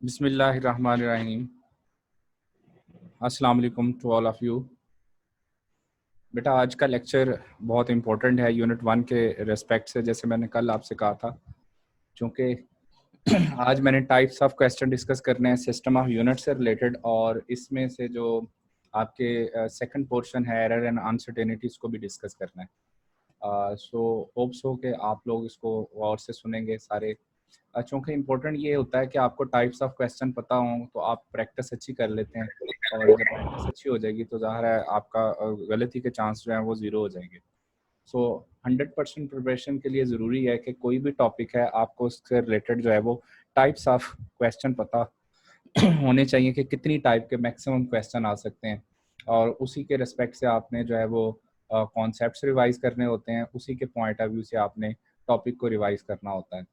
बिस्मिल्लाहिर्रहमानिर्रहीम। अस्सलाम वालेकुम टू ऑल ऑफ़ यू। बेटा आज का लेक्चर बहुत इम्पोर्टेंट है यूनिट 1 के रिस्पेक्ट से, जैसे मैंने कल आपसे कहा था। चूँकि आज मैंने टाइप्स ऑफ क्वेश्चन डिस्कस करने हैं सिस्टम ऑफ यूनिट से रिलेटेड, और इसमें से जो आपके सेकंड पोर्शन है एरर एंड अनसर्टेनिटीज़ को भी डिस्कस करना है। सो होप्स हो कि आप लोग इसको गौर से सुनेंगे सारे। चूँकि इम्पोर्टेंट ये होता है कि आपको टाइप्स ऑफ क्वेश्चन पता हों तो आप प्रैक्टिस अच्छी कर लेते हैं, और जब प्रैक्टिस अच्छी हो जाएगी तो ज़ाहिर है आपका गलती के चांस जो हैं वो ज़ीरो हो जाएंगे। सो 100% प्रिपरेशन के लिए ज़रूरी है कि कोई भी टॉपिक है आपको उससे रिलेटेड जो है वो टाइप्स ऑफ क्वेश्चन पता होने चाहिए कि कितनी टाइप के मैक्सिमम क्वेश्चन आ सकते हैं, और उसी के रिस्पेक्ट से आपने जो है वो कॉन्सेप्ट्स रिवाइज करने होते हैं, उसी के पॉइंट ऑफ व्यू से आपने टॉपिक को रिवाइज करना होता है।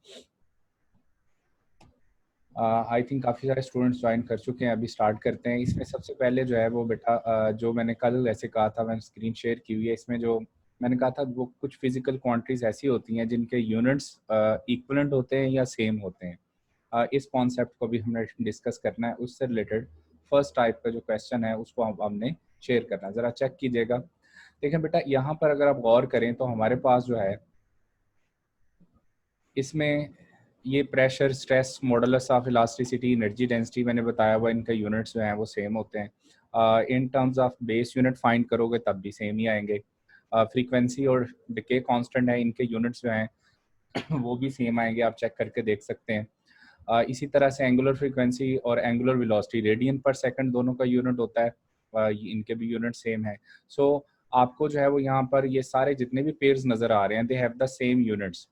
आई थिंक काफ़ी सारे स्टूडेंट्स ज्वाइन कर चुके हैं, अभी स्टार्ट करते हैं। इसमें सबसे पहले जो है वो बेटा जो मैंने कल ऐसे कहा था, मैंने स्क्रीन शेयर की हुई है। इसमें जो मैंने कहा था वो कुछ फिजिकल क्वांटिटीज़ ऐसी होती हैं जिनके यूनिट्स इक्वलेंट होते हैं या सेम होते हैं। इस कॉन्सेप्ट को भी हमने डिस्कस करना है। उससे रिलेटेड फर्स्ट टाइप का जो क्वेश्चन है उसको हमने शेयर करना है। ज़रा चेक कीजिएगा। देखें बेटा, यहाँ पर अगर आप गौर करें तो हमारे पास जो है इसमें ये pressure, stress, modulus of elasticity, energy density मैंने बताया हुआ, इनके यूनिट्स जो हैं वो सेम होते हैं। इन terms of base unit find करोगे तब भी सेम ही आएंगे। फ्रीक्वेंसी और डिके कांस्टेंट है, इनके यूनिट्स जो हैं वो भी सेम आएंगे, आप चेक करके देख सकते हैं। इसी तरह से एंगुलर फ्रीक्वेंसी और एंगुलर वेलोसिटी, रेडियन पर सेकंड दोनों का यूनिट होता है। इनके भी यूनिट सेम है। सो आपको जो है वो यहाँ पर ये सारे जितने भी पेयर्स नज़र आ रहे हैं, they have the same units.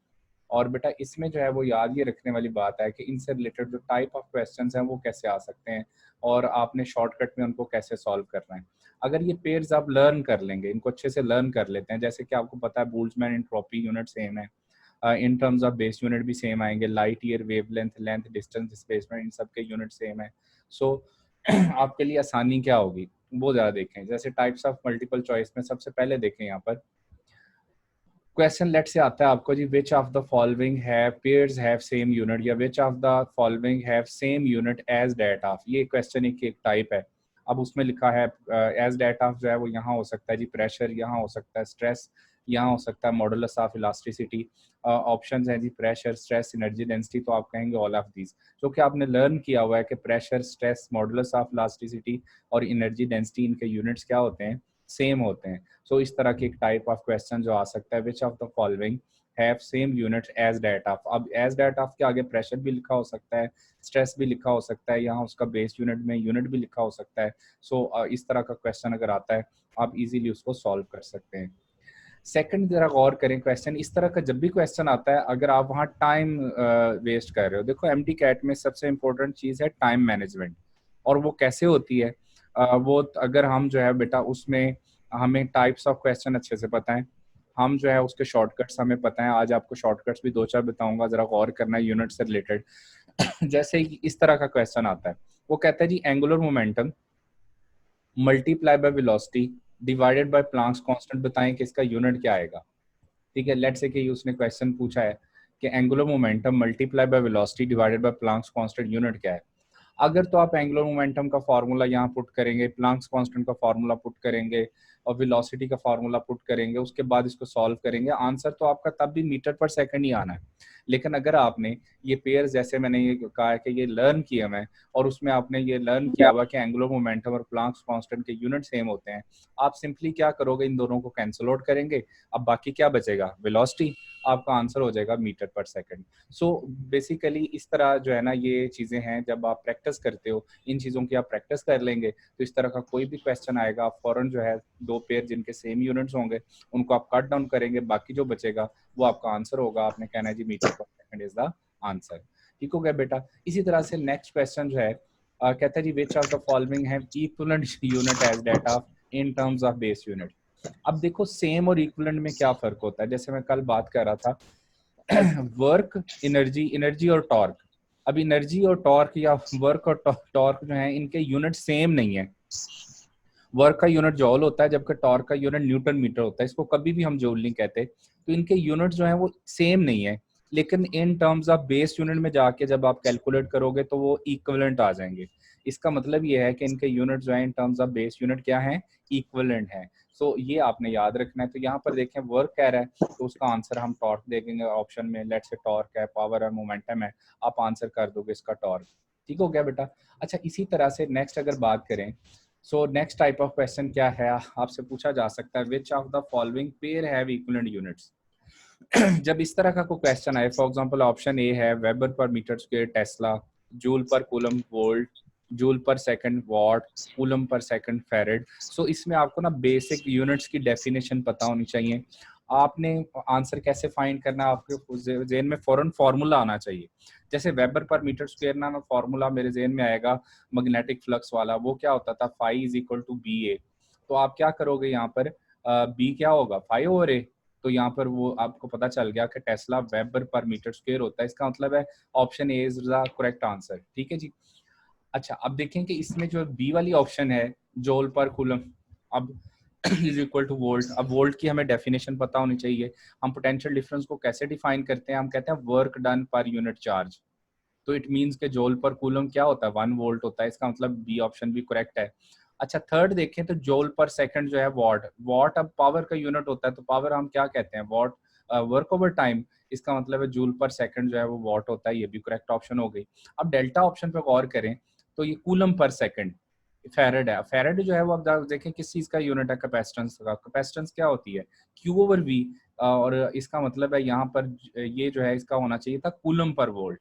और बेटा इसमें जो है वो याद ये रखने वाली बात है कि इनसे रिलेटेड जो टाइप ऑफ क्वेश्चंस हैं वो कैसे आ सकते हैं, और आपने शॉर्टकट में उनको कैसे सॉल्व करना है। अगर ये पेयर्स आप लर्न कर लेंगे, इनको अच्छे से लर्न कर लेते हैं, जैसे कि आपको पता है बोल्ट्जमैन एंट्रोपी यूनिट सेम है, in terms of base unit भी सेम आएंगे, light year, wavelength, length, distance, displacement, इन सब के यूनिट सेम है। सो आपके लिए आसानी क्या होगी वो ज़रा देखें। जैसे टाइप्स ऑफ मल्टीपल चॉइस में सबसे पहले देखें यहाँ पर क्वेश्चन लेट से आता है आपको जी, which of the following have pairs have same unit, या which of the following have same unit as that of. ये क्वेश्चन एक टाइप है। अब उसमें लिखा है एज डेट ऑफ जो है वो यहाँ हो सकता है जी प्रेशर, यहाँ हो सकता है स्ट्रेस, यहाँ हो सकता है मॉडुलस ऑफ इलास्टिसिटी। ऑप्शंस हैं जी प्रेशर, स्ट्रेस, एनर्जी डेंसिटी, तो आप कहेंगे ऑल ऑफ दीज। जो कि आपने लर्न किया हुआ है कि pressure, stress, modulus of elasticity और एनर्जी डेंसिटी, इनके यूनिट्स क्या होते हैं, सेम होते हैं। सो इस तरह की एक टाइप ऑफ क्वेश्चन जो आ सकता है, which of the following have same unit as that of. अब एज डेट ऑफ के आगे प्रेशर भी लिखा हो सकता है, स्ट्रेस भी लिखा हो सकता है, यहाँ उसका बेस यूनिट में यूनिट भी लिखा हो सकता है। सो इस तरह का क्वेश्चन अगर आता है आप इजीली उसको सॉल्व कर सकते हैं। सेकंड जरा गौर करें, क्वेश्चन इस तरह का जब भी क्वेश्चन आता है, अगर आप वहाँ टाइम वेस्ट कर रहे हो, देखो एमटी कैट में सबसे इंपॉर्टेंट चीज़ है टाइम मैनेजमेंट। और वो कैसे होती है, वो अगर हम जो है बेटा उसमें हमें टाइप्स ऑफ क्वेश्चन अच्छे से पता है, हम जो है उसके शॉर्टकट्स हमें पता है। आज आपको शॉर्टकट्स भी दो चार बताऊंगा, जरा गौर करना है यूनिट से रिलेटेड। जैसे इस तरह का क्वेश्चन आता है, वो कहता है जी angular momentum multiply by velocity divided by Planck's constant, बताएं कि इसका यूनिट क्या आएगा। ठीक है, लेट्स से कि उसने क्वेश्चन पूछा है कि angular momentum multiply by velocity divided by Planck's constant unit क्या है। अगर तो आप एंगुलर मोमेंटम का फार्मूला यहाँ पुट करेंगे, प्लैंक्स कांस्टेंट का फार्मूला पुट करेंगे और वेलोसिटी का फार्मूला पुट करेंगे, उसके बाद इसको सॉल्व करेंगे, आंसर तो आपका तब भी मीटर पर सेकंड ही आना है। लेकिन अगर आपने ये पेयर, जैसे मैंने ये कहा है कि ये लर्न किया मैं, और उसमें आपने ये लर्न किया हुआ कि एंगुलर मोमेंटम और प्लैंक्स कांस्टेंट के यूनिट सेम होते हैं, आप सिंपली क्या करोगे, इन दोनों को कैंसिल आउट करेंगे। अब बाकी क्या बचेगा, वेलोसिटी, आपका आंसर हो जाएगा metre per second. So basically इस तरह जो है ना ये चीज़ें हैं, जब आप प्रैक्टिस करते हो इन चीज़ों की, आप प्रैक्टिस कर लेंगे तो इस तरह का कोई भी क्वेश्चन आएगा, आप फौरन जो है दो पेयर जिनके सेम यूनिट्स होंगे उनको आप कट डाउन करेंगे, बाकी जो बचेगा वो आपका आंसर होगा। आपने कहना है जी metre per second is the answer. ठीक हो गया बेटा। इसी तरह से नेक्स्ट क्वेश्चन जो है कहता है जी which of the following have equivalent unit as that of in terms of base unit. अब देखो सेम और इक्विवेलेंट में क्या फर्क होता है, जैसे मैं कल बात कर रहा था वर्क, एनर्जी, एनर्जी और टॉर्क। अब एनर्जी और टॉर्क या वर्क और टॉर्क जो है इनके यूनिट सेम नहीं है। वर्क का यूनिट जॉल होता है जबकि टॉर्क का यूनिट न्यूटन मीटर होता है। इसको कभी भी हम जॉल नहीं कहते। तो इनके यूनिट जो है वो सेम नहीं है, लेकिन इन टर्म्स ऑफ बेस यूनिट में जाके जब आप कैलकुलेट करोगे तो वो इक्विवेलेंट आ जाएंगे। इसका मतलब ये है कि इनके यूनिट जो है in terms of base unit क्या है, इक्विवेलेंट है। सो ये आपने याद रखना है। तो यहाँ पर देखें वर्क कह रहा है तो उसका आंसर हम टॉर्क देखेंगे ऑप्शन में। लेट्स से टॉर्क है, पावर है, मोमेंटम है, आप आंसर कर दोगे इसका टॉर्क। ठीक हो गया बेटा। अच्छा इसी तरह से नेक्स्ट अगर बात करें, so next type of question क्या है, आपसे पूछा जा सकता है which of the following pair have equivalent units. जब इस तरह का कोई क्वेश्चन आए, फॉर एग्जांपल ऑप्शन ए है weber per metre square tesla, joule per coulomb volt, joule per second watt, coulomb per second farad. So इसमें आपको ना बेसिक यूनिट्स की डेफिनेशन पता होनी चाहिए। आपने आंसर कैसे फाइंड करना है, आपके जेन में फौरन फार्मूला आना चाहिए। जैसे वेबर पर मीटर स्क्वायर ना फार्मूला मेरे जेन में आएगा मैग्नेटिक फ्लक्स वाला, वो क्या होता था, phi is equal to B A. तो आप क्या करोगे यहाँ पर, बी क्या होगा, फाई ओवर ए। तो यहाँ पर वो आपको पता चल गया कि tesla weber per metre square होता है। इसका मतलब है option A is the correct answer. ठीक है जी। अच्छा अब देखें कि इसमें जो बी वाली ऑप्शन है जूल पर कूलम, अब इज इक्वल टू वोल्ट। अब वोल्ट की हमें डेफिनेशन पता होनी चाहिए। हम पोटेंशियल डिफरेंस को कैसे डिफाइन करते हैं, हम कहते हैं work done per unit charge. तो इट मींस के जूल पर कूलम क्या होता है, 1 वोल्ट होता है। इसका मतलब बी ऑप्शन भी करेक्ट है। अच्छा थर्ड देखें तो जूल पर सेकंड जो है वॉट, वॉट अब पावर का यूनिट होता है, तो पावर हम क्या कहते हैं, वॉट वर्क ओवर टाइम। इसका मतलब है जूल पर सेकंड जो है वो वॉट होता है, ये भी करेक्ट ऑप्शन हो गई। अब डेल्टा ऑप्शन पे गौर करें तो ये कूलम पर सेकंड फेरेड है। फेरेड जो है वो अब देखें किस चीज का यूनिट है, कैपेसिटेंस का। कैपेसिटेंस क्या होती है, क्यू ओवर वी। और इसका मतलब है यहाँ पर ये जो है इसका होना चाहिए था कूलम पर वोल्ट।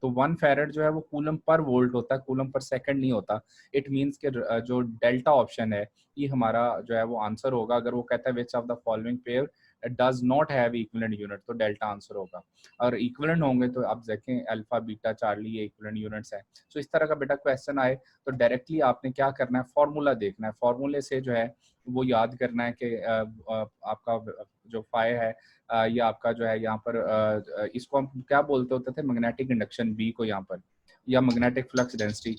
तो 1 फेरेड जो है वो कूलम पर वोल्ट होता है, कूलम पर सेकंड नहीं होता। इट मींस के जो डेल्टा ऑप्शन है ये हमारा जो है वो आंसर होगा। अगर वो कहता है which of the following pair does not have equivalent unit, तो डेल्टा आंसर होगा। और इक्विवेलेंट होंगे तो आप देखें अल्फा बीटा चार्ली ये इक्विवेलेंट यूनिट्स है। सो इस तरह का बेटा क्वेश्चन आए तो डायरेक्टली आपने क्या करना है, फॉर्मूला देखना है। फॉर्मूले से जो है वो याद करना है कि आपका जो फाई है ये आपका जो है यहाँ पर इसको हम क्या बोलते होते थे, मैग्नेटिक इंडक्शन बी को यहाँ पर, या मैग्नेटिक फ्लक्स डेंसिटी।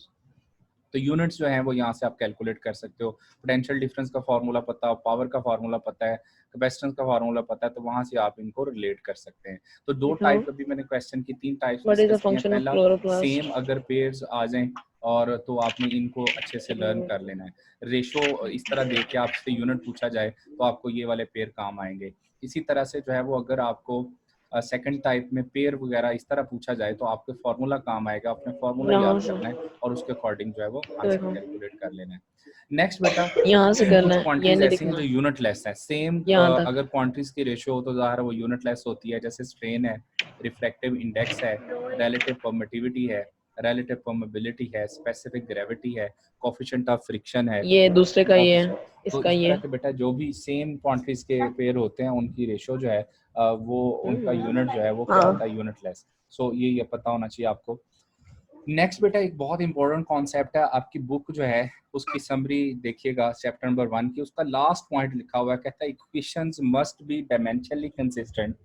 तो यूनिट्स जो हैं वो यहाँ से आप कैलकुलेट कर सकते हो। पोटेंशियल डिफरेंस का फार्मूला पता हो, पावर का फार्मूला पता है, कैपेसिटेंस का फार्मूला पता है, तो वहां से आप इनको रिलेट कर सकते हैं। तो दो दिखाओ टाइप अभी मैंने क्वेश्चन की 3 types what is the discuss किए हैं। फंक्शन ऑफ पहला सेम क्लोरोप्लास्ट। अगर पेयर्स आ जाएं और तो आपने इनको अच्छे से लर्न कर लेना है। रेशो इस तरह देख के आपसे यूनिट पूछा जाए तो आपको ये वाले पेयर काम आएंगे। इसी तरह से जो है वो अगर आपको सेकंड टाइप में पेयर वगैरह इस तरह पूछा जाए तो आपके फार्मूला काम आएगा। अपने फार्मूला यहाँ याद से करना है और उसके अकॉर्डिंग जो है वो आंसर देखो, कैलकुलेट कर लेना है। नेक्स्ट बेटा यहाँ से करना कुछ है, ये क्वांटिटीज नहीं ऐसी हैं दिखना जो यूनिट लेस है। सेम यहाँ तक। अगर क्वांटिटीज की रेशियो हो तो ज़ाहिर है वो यूनिट लेस होती है। जैसे स्ट्रेन है, रिफ्रैक्टिव इंडेक्स है, रिलेटिव परमिटिविटी है, रिलेटिव परमेबिलिटी है, स्पेसिफिक ग्रेविटी है, कोफिशिएंट ऑफ फ्रिक्शन है, ये दूसरे का ये है, तो इसका इस ये तरह है। के बेटा जो भी सेम क्वांटिटीज के पेयर होते हैं उनकी रेशियो जो है वो उनका यूनिट जो है वो क्या होता हाँ है, यूनिट लेस। सो ये पता होना चाहिए आपको। नेक्स्ट बेटा एक बहुत इंपॉर्टेंट कॉन्सेप्ट है, आपकी बुक जो है उसकी समरी देखिएगा चैप्टर नंबर 1 की, उसका लास्ट पॉइंट लिखा हुआ है, कहता है equations must be dimensionally consistent,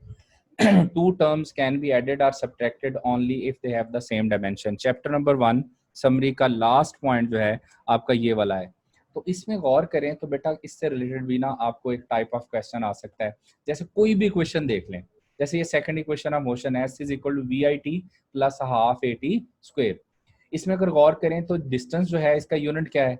two terms can be added or subtracted only if they have the same dimension। Chapter number 1 summary का लास्ट पॉइंट जो है आपका ये वाला है। तो इसमें गौर करें तो बेटा इससे रिलेटेड भी ना आपको एक टाइप ऑफ क्वेश्चन आ सकता है। जैसे कोई भी क्वेश्चन देख लें, जैसे ये second equation of motion S is equal to V I T plus half A T square. इसमें अगर गौर करें तो डिस्टेंस जो है इसका यूनिट क्या है,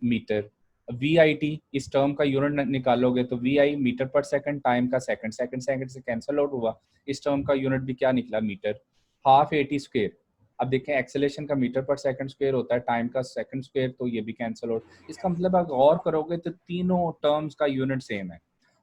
मीटर। वी आई टी इस टर्म का यूनिट निकालोगे तो V I metre per second, time का सेकंड, सेकंड सेकंड से कैंसिल आउट हुआ, इस टर्म का यूनिट भी क्या निकला, metre. Half A T square, अब देखें एक्सेलेरेशन का मीटर पर सेकंड स्क्वायर होता है, टाइम का सेकंड स्क्वायर, तो ये भी कैंसिल आउट। इसका मतलब आप गौर करोगे तो तीनों टर्म्स का यूनिट सेम है।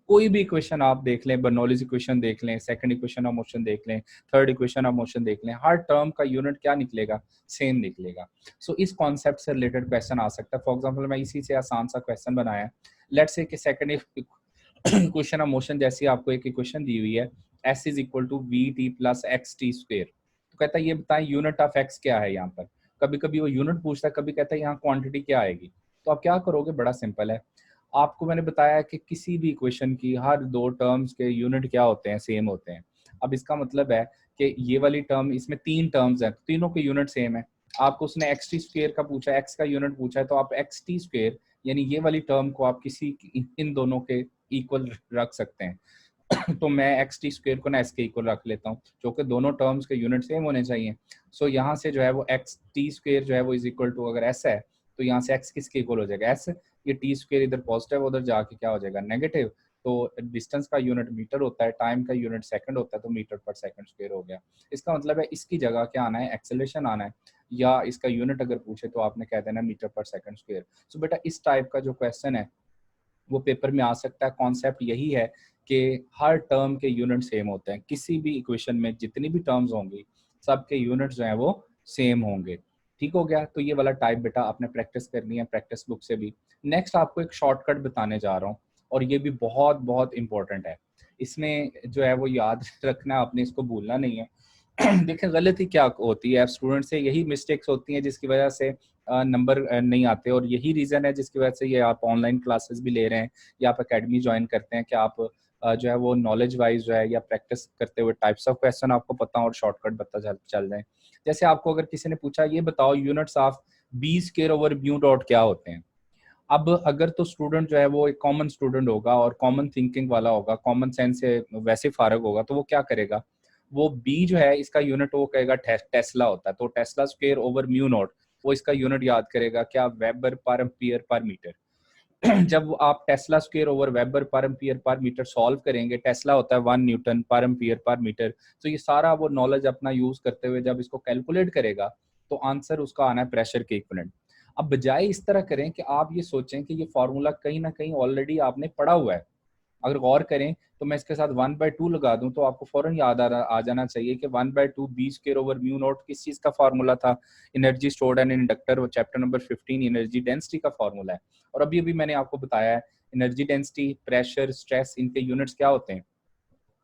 कोई भी इक्वेशन आप देख लें, बर्नौलीज इक्वेशन देख लें, सेकंड इक्वेशन ऑफ मोशन देख लें, थर्ड इक्वेशन ऑफ मोशन देख लें, हर टर्म का यूनिट क्या निकलेगा, सेम निकलेगा। सो इस कॉन्सेप्ट से रिलेटेड क्वेश्चन आ सकता है। फॉर एग्जांपल मैं इसी से आसान सा क्वेश्चन बनाया है। लेट्स से कि सेकंड इक्वेशन ऑफ मोशन जैसी आपको एक इक्वेशन दी हुई है, s is equal to V T plus X T square. तो कहता है ये बताएं यूनिट ऑफ x क्या है यहाँ पर। कभी कभी वो यूनिट पूछता है, कभी कहता है यहाँ क्वांटिटी क्या आएगी। तो आप क्या करोगे, बड़ा सिंपल है। आपको मैंने बताया कि किसी भी इक्वेशन की हर दो टर्म्स के यूनिट क्या होते हैं, सेम होते हैं। अब इसका मतलब है कि ये वाली टर्म, इसमें 3 टर्म्स हैं, तीनों के यूनिट सेम है। आपको उसने एक्स टी स्क्वेयर का पूछा, एक्स का यूनिट पूछा है, तो आप एक्स टी स्क्वेयर यानी ये वाली टर्म को आप किसी इन दोनों के इक्वल रख सकते हैं। तो मैं एक्स टी स्क्वेयर को ना एस के इक्वल रख लेता हूँ, जो कि दोनों टर्म्स के यूनिट सेम होने चाहिए। सो यहाँ से जो है वो एक्स टी स्क्वेयर जो है वो इज इक्वल टू, अगर एस है तो यहाँ से एक्स किसके इक्वल हो जाएगा, एस। ये टी स्क्वेयर इधर पॉजिटिव, उधर जाके क्या हो जाएगा, नेगेटिव। तो डिस्टेंस का यूनिट मीटर होता है, टाइम का यूनिट सेकंड होता है, तो मीटर पर सेकंड स्क्वेयर हो गया। इसका मतलब है इसकी जगह क्या आना है, एक्सेलरेशन आना है, या इसका यूनिट अगर पूछे तो आपने कह देना मीटर पर सेकंड स्क्वेयर। सो बेटा इस टाइप का जो क्वेश्चन है वो पेपर में आ सकता है। कॉन्सेप्ट यही है कि हर टर्म के यूनिट सेम होते हैं, किसी भी इक्वेशन में जितनी भी टर्म्स होंगी सबके यूनिट्स जो हैं वो सेम होंगे। ठीक हो गया। तो ये वाला टाइप बेटा आपने प्रैक्टिस करनी है प्रैक्टिस बुक से भी। नेक्स्ट आपको एक शॉर्टकट बताने जा रहा हूँ, और ये भी बहुत बहुत इंपॉर्टेंट है। इसमें जो है वो याद रखना है आपने, इसको भूलना नहीं है। देखिए गलती क्या होती है, स्टूडेंट से यही मिस्टेक्स होती हैं जिसकी वजह से नंबर नहीं आते, और यही रीज़न है जिसकी वजह से ये आप ऑनलाइन क्लासेस भी ले रहे हैं या आप अकेडमी ज्वाइन करते हैं कि आप जो है वो नॉलेज वाइज जो है या प्रैक्टिस करते हुए टाइप्स ऑफ क्वेश्चन आपको पता हो और शॉर्टकट पता चल जाए। जैसे आपको अगर किसी ने पूछा ये बताओ units of B square over mu dot क्या होते हैं। अब अगर तो स्टूडेंट जो है वो एक कॉमन स्टूडेंट होगा और कॉमन थिंकिंग वाला होगा, कॉमन सेंस से वैसे फारग होगा, तो वो क्या करेगा, वो बी जो है इसका यूनिट वो कहेगा टेस्ला होता है, तो Tesla square over mu not, वो इसका यूनिट याद करेगा क्या, वेबर पर एम्पियर पर मीटर। जब आप टेस्ला स्क्वायर ओवर वेबर पर एम्पियर पर मीटर सॉल्व करेंगे, टेस्ला होता है 1 न्यूटन पर एम्पियर पर मीटर, तो ये सारा वो नॉलेज अपना यूज करते हुए जब इसको कैलकुलेट करेगा तो आंसर उसका आना है प्रेशर के इक्विवेलेंट। अब बजाय इस तरह करें कि आप ये सोचें कि ये फॉर्मूला कहीं ना कहीं ऑलरेडी आपने पढ़ा हुआ है, अगर गौर करें तो मैं इसके साथ 1/2 लगा दूं तो आपको फौरन याद आ जाना चाहिए कि 1/2 B square over mu naught किस चीज का फॉर्मूला था, एनर्जी स्टोर्ड एंड इंडक्टर, वो चैप्टर नंबर 15 एनर्जी डेंसिटी का फॉर्मूला है। और अभी अभी मैंने आपको बताया है एनर्जी डेंसिटी, प्रेशर, स्ट्रेस, इनके यूनिट्स क्या होते हैं,